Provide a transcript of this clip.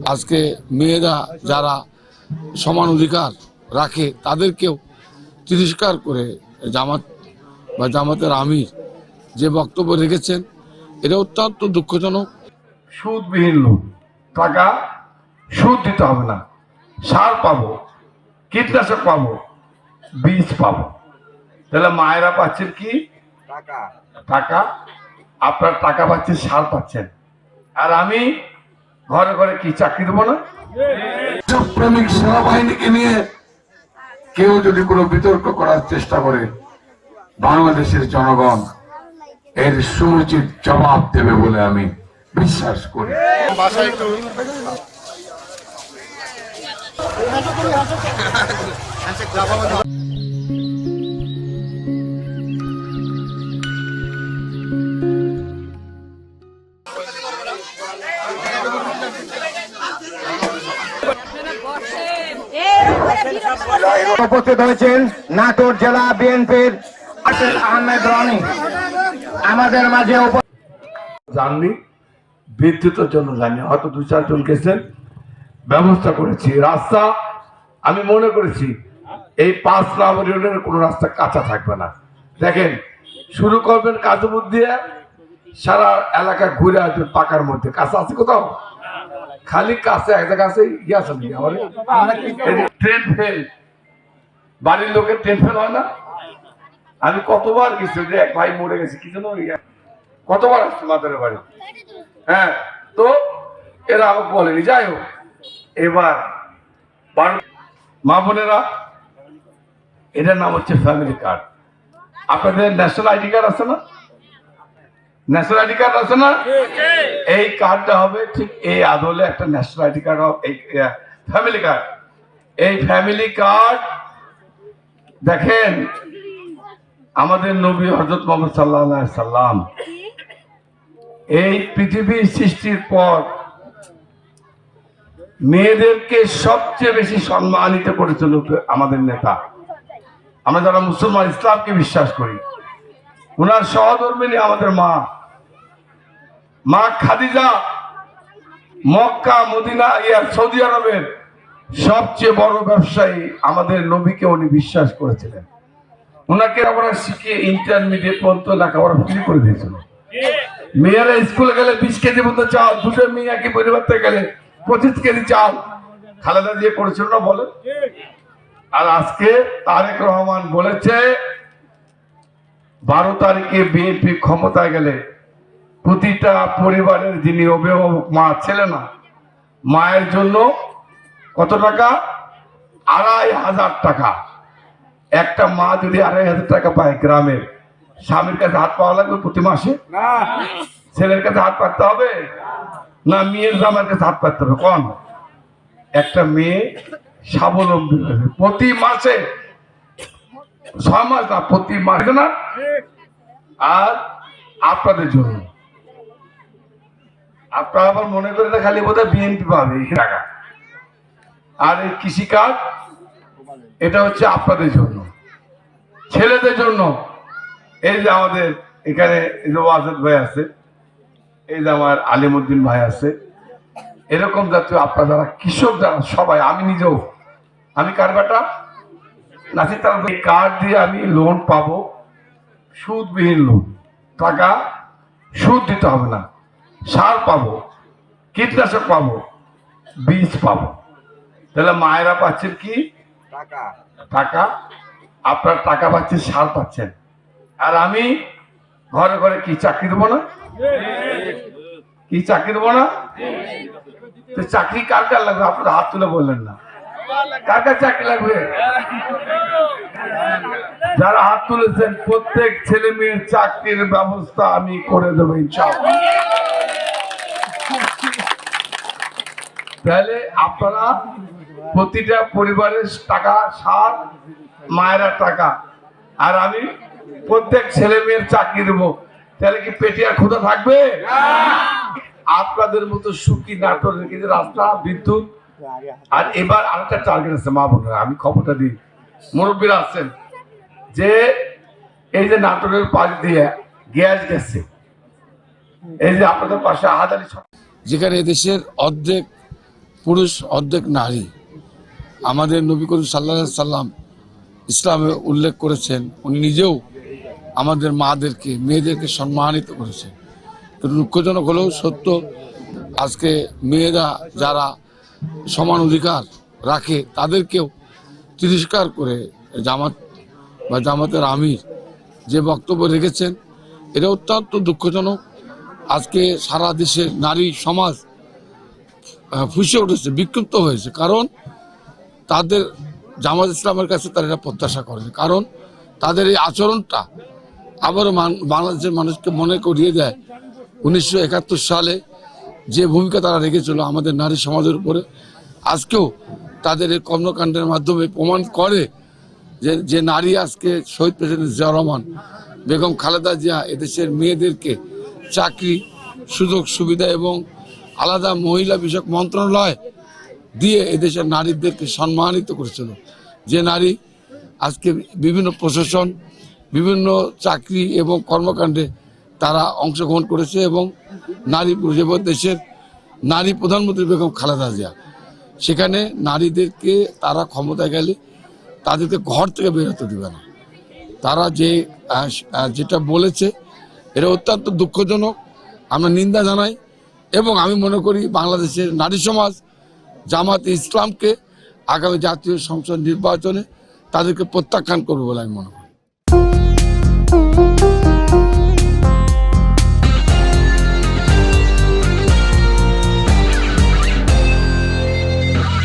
আজকে মেয়েরা যারা সমান অধিকার রাখে তাদেরকেও তিরস্কার করে জামাত বা জামাতের আমির যে বক্তব্য রেখেছেন এটা অত্যন্ত দুঃখজনক। সুদবিহীন লোক, টাকা সুদ দিতে হবে না, সার পাবো, কীটনাশক পাবো, বীজ পাবো। তাহলে মায়েরা পাচ্ছেন কি টাকা, আপনার টাকা পাচ্ছেন, সার পাচ্ছেন, আর আমি ঘরে ঘরে কি চাকরি দেবো না? প্রেমিক সেনাবাহিনীকে নিয়ে কেউ যদি কোনো বিতর্ক করার চেষ্টা করে বাংলাদেশের জনগণ এর সমুচিত জবাব দেবে বলে আমি বিশ্বাস করি। উপস্থিত হয়েছেন নাটোর জেলা বিএনপির আহমেদ রনি আমাদের মাঝে জাননি, বিদ্যুতের জন্য জানি, হয়তো 2-4 জন গেছেন, ব্যবস্থা করেছি। রাস্তা আমি মনে করেছি এই 5 নম্বর ইউনিয়নের কোনো রাস্তা কাঁচা থাকবে না। দেখেন, শুরু করবেন কাজীপুর দিয়ে, সারা এলাকা ঘুরে আসবেন পাকার মধ্যে। কাঁচা আছে কোথাও? খালি কাছে একটা কাছে ইয়ে আছে নাকি? ট্রেন ফেল, বাড়ির লোকের ট্রেন ফেল হয় না? আমি কতবার গেছি, যে এক ভাই মরে গেছে কি জন্য, কতবার আসছে মাদের বাড়ি। হ্যাঁ, তো এরা আমাকে বলেনি। যাই হোক, এবার মা বোনেরা, এটার নাম হচ্ছে ফ্যামিলি কার্ড। আপনাদের ন্যাশনাল আইডি কার্ড আছে না? ন্যাশনাল আইডি কার্ড আছে না? এই কার্ডটা হবে ঠিক এই আদলে একটা ন্যাশনাল আইডি কার্ড, এই ফ্যামিলি কার্ড। এই ফ্যামিলি কার্ড দেখেন, আমাদের নবী হযরত মুহাম্মদ সাল্লাল্লাহু আলাইহি সাল্লাম এই পৃথিবীর সৃষ্টির পর মেয়েদেরকে সবচেয়ে বেশি সম্মানিত করেছিল আমাদের নেতা। আমরা যারা মুসলমান, ইসলামকে বিশ্বাস করি, ওনার সহধর্মিণী আমাদের মা খাদিজা, মক্কা মদিনা সৌদি আরবের সবচেয়ে বড় ব্যবসায়ী আমাদের নবীকে উনি বিশ্বাস করেছিলেন। ওনাকে আমরা শিখিয়ে ইন্টারমিডিয়েট পর্যন্ত লেখাপড়া ফ্রি করে দিয়েছিল। মেয়েরা স্কুলে গেলে 20 কেজি মতো চাল, দুটো মেয়ে একই পরিবার থেকে গেলে 25 কেজি চাল খালেদা দিয়ে করেছিল না, বলে। আর আজকে তারেক রহমান বলেছে 12 তারিখে বিএনপি ক্ষমতায় গেলে প্রতিটা পরিবারের যিনি অভিভাবক মা ছিল না, মায়ের জন্য কত টাকা? 2500 টাকা। একটা মা যদি 2500 টাকা পায়, গ্রামের স্বামীর কাছে হাত পাওয়া লাগবে প্রতি মাসে? ছেলের কাছে হাত পাততে হবে না মেয়ের জামার কাছে হাত পাততে হবে? কোন একটা মেয়ে স্বাবলম্বী হয়েছে প্রতি মাসে, 6 মাস না, প্রতি মাসে না। আর আপনাদের জন্য, আপনারা আবার মনে করে না খালি বোধহয় বিএনপি পাবে টাকা। আর এই কৃষি কার্ড, এটা হচ্ছে আপনাদের জন্য, ছেলেদের জন্য। এই যে আমাদের এখানে ওয়াজেদ ভাই আছে, এই যে আমার আলিমউদ্দিন ভাই আছে, এরকম জাতীয় আপনারা যারা কৃষক, যারা সবাই, আমি নিজেও, আমি কার বেটা নাসির তালুক, কার্ড দিয়ে আমি লোন পাবো, সুদবিহীন লোন, টাকা সুদ দিতে হবে না, সার পাবো, কীটনাশক পাবো, বীজ পাবো। তাহলে মায়েরা পাচ্ছেন কি টাকা, আপনার টাকা পাচ্ছেন, সার পাচ্ছেন, আর আমি ঘরে ঘরে কি চাকরি দেবো না? কি চাকরি দেবো না? তো চাকরি কার কার লাগবে? আপনারা হাত তুলে বললেন না, কার কার চাকরি লাগবে? যারা হাত তুলেছেন প্রত্যেক ছেলে মেয়ের চাকরির ব্যবস্থা আমি করে দেবো ইনশাআল্লাহ। তাহলে আপনারা প্রতিটা পরিবারের টাকা, সার, মায়েরা টাকা, আর আমি প্রত্যেক ছেলে মেয়ের চাকরি দেবো। তাহলে কি পেটে আর ক্ষুধা থাকবে? আপনাদের মতো সুখী নাটোর রেখে রাস্তা, বিদ্যুৎ, আর এবার আরেকটা টার্গেট আছে মা বোনেরা, আমি খবরটা দিই, মুরব্বীরা আছেন, যে এই যে নাটোরের পাশ দিয়ে গ্যাস গেছে, এই যে আপনাদের পাশে আহাদারি, যেখানে দেশের অর্ধেক পুরুষ অর্ধেক নারী। আমাদের নবী করিম সাল্লাল্লাহু আলাইহি সাল্লাম ইসলামে উল্লেখ করেছেন, উনি নিজেও আমাদের মাদেরকে মেয়েদেরকে সম্মানিত করেছেন। কিন্তু দুঃখজনক হলেও সত্য, আজকে মেয়েরা যারা সমান অধিকার রাখে তাদেরকেও তিরস্কার করে জামাত বা জামাতের আমির যে বক্তব্য রেখেছেন, এটা অত্যন্ত দুঃখজনক। আজকে সারা দেশের নারী সমাজ ফুঁসে উঠেছে, বিক্ষুব্ধ হয়েছে। কারণ তাদের জামাত ইসলামের কাছে তারা এটা প্রত্যাশা করে, কারণ তাদের এই আচরণটা আবারও বাংলাদেশের মানুষকে মনে করিয়ে দেয় 1971 সালে যে ভূমিকা তারা রেখেছিল আমাদের নারী সমাজের উপরে। আজকেও তাদের এই কর্মকাণ্ডের মাধ্যমে প্রমাণ করে যে নারী আজকে শহীদ প্রেসিডেন্ট জিয়াউর রহমান, বেগম খালেদা জিয়া এদেশের মেয়েদেরকে চাকরি, সুযোগ সুবিধা এবং আলাদা মহিলা বিষয়ক মন্ত্রণালয় দিয়ে এদেশের নারীদেরকে সম্মানিত করেছিল। যে নারী আজকে বিভিন্ন প্রশাসন, বিভিন্ন চাকরি এবং কর্মকাণ্ডে তারা অংশগ্রহণ করেছে এবং নারী দেশের নারী প্রধানমন্ত্রী বেগম খালেদা জিয়া, সেখানে নারীদেরকে তারা ক্ষমতায় গেলে তাদেরকে ঘর থেকে বেরোতে দেবে না। তারা যেটা বলেছে এটা অত্যন্ত দুঃখজনক, আমরা নিন্দা জানাই। এবং আমি মনে করি বাংলাদেশের নারী সমাজ জামাতে ইসলামকে আগামী জাতীয় সংসদ নির্বাচনে তাদেরকে প্রত্যাখ্যান করবে বলে আমি মনে করি।